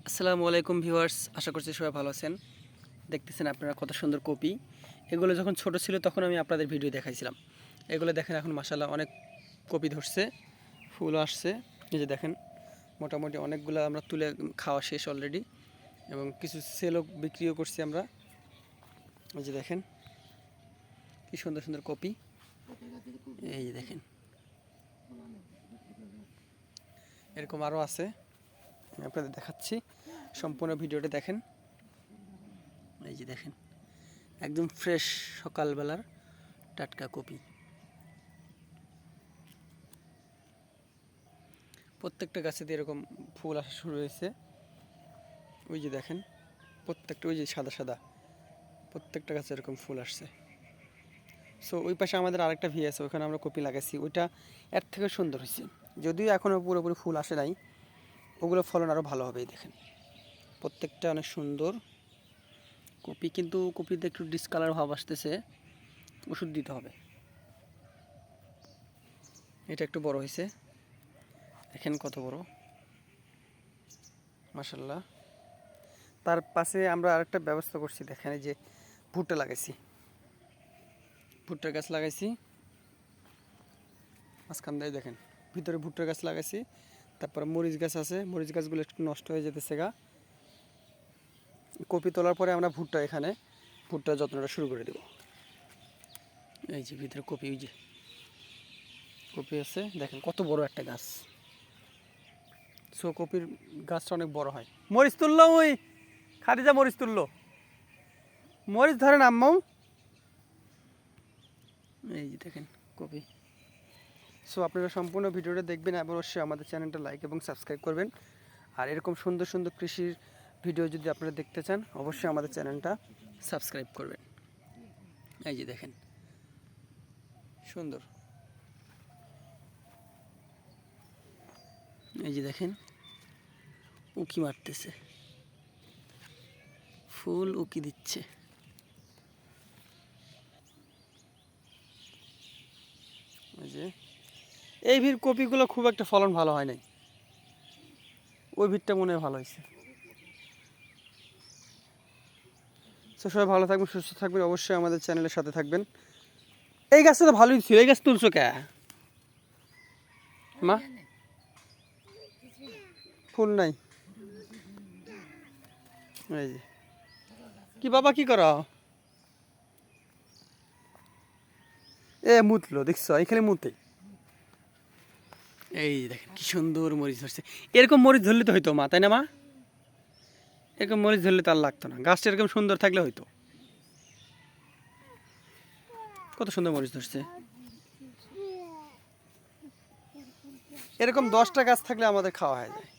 আসসালামু আলাইকুম ভিউয়ার্স, আশা করছি সবাই ভালো আছেন। দেখতেছেন আপনারা কত সুন্দর কপি। এগুলো যখন ছোট ছিল তখন আমি আপনাদের ভিডিও দেখাইছিলাম। এগুলো দেখেন এখন মাশাআল্লাহ অনেক কপি ধরছে, ফুল আসছে। এই যে দেখেন মোটামুটি অনেকগুলো আমরা তুলে খাওয়া শেষ অলরেডি, এবং কিছু সেলও বিক্রিও করছি আমরা। এই যে দেখেন কি সুন্দর সুন্দর কপি। এই যে দেখেন এরকম আরও আছে, আমি আপনাদের দেখাচ্ছি। সম্পূর্ণ ভিডিওটা দেখেন। এই যে দেখেন একদম ফ্রেশ সকালবেলার টাটকা কপি। প্রত্যেকটা গাছে দিয়ে এরকম ফুল আসা শুরু হয়েছে। ওই যে দেখেন প্রত্যেকটা, ওই যে সাদা সাদা প্রত্যেকটা গাছে এরকম ফুল আসছে। সো ওই পাশে আমাদের আরেকটা ভি আছে, ওখানে আমরা কপি লাগাইছি, ওইটা এর থেকে সুন্দর হয়েছে। যদিও এখনও পুরোপুরি ফুল আসে নাই, ওগুলো ফলন আরও ভালো হবে। দেখেন প্রত্যেকটা অনেক সুন্দর কপি, কিন্তু কপিতে একটু ডিসকালার ভাব আসতেছে, ওষুধ দিতে হবে। এটা একটু বড় হয়েছে, দেখেন কত বড় মাশাল্লাহ। তার পাশে আমরা আরেকটা ব্যবস্থা করছি, দেখেন এই যে ভুট্টা লাগাইছি, ভুট্টার গাছ লাগাইছি মাঝখান দিয়ে। দেখেন ভিতরে ভুট্টার গাছ লাগাইছি, তারপরে মরিচ গাছ আছে, মরিচ গাছগুলো একটু নষ্ট হয়ে যেতেছে গা। কপি তোলার পরে আমরা এখানে ভুট্টার যত্নটা শুরু করে দেব। এই যে ভিতরে কপি, ওই যে কপি আছে, দেখেন কত বড় একটা গাছ। সো কপির গাছটা অনেক বড় হয়। মরিচ তুললো, ওই খাদিজা মরিচ তুললো, মরিচ ধরেন আম্মাও। এই যে দেখেন কপি। সো আপনারা সম্পূর্ণ ভিডিওটা দেখবেন, এবং অবশ্যই আমাদের চ্যানেলটা লাইক এবং সাবস্ক্রাইব করবেন। আর এরকম সুন্দর সুন্দর কৃষির ভিডিও যদি আপনারা দেখতে চান, অবশ্যই আমাদের চ্যানেলটা সাবস্ক্রাইব করবেন। এই যে দেখেন সুন্দর, এই যে দেখেন উকি মারতেছে, ফুল উকি দিচ্ছে। এই যে এই ভিড় কপিগুলো খুব একটা ফলন ভালো হয় নাই, ওই ভিড়টা মনে হয় ভালো হয়েছে। তো সবাই ভালো থাকবেন, সুস্থ থাকবেন, অবশ্যই আমাদের চ্যানেলের সাথে থাকবেন। এই গাছটা তো ভালোই ছিল, এই গাছ তুলছো কে মা? ফুল নাই। এই যে কি বাবা কি করো? এ মুতলো, দেখছো এখানে মুতে। এই দেখেন কি সুন্দর মরিচ ধরছে। এরকম মরিচ ধরলে তো হইতো মা, তাই না মা? এরকম মরিচ ধরলে তো আর লাগতো না, গাছটা এরকম সুন্দর থাকলে হইতো। কত সুন্দর মরিচ ধরছে। এরকম 10টা গাছ থাকলে আমাদের খাওয়া হয়ে যায়।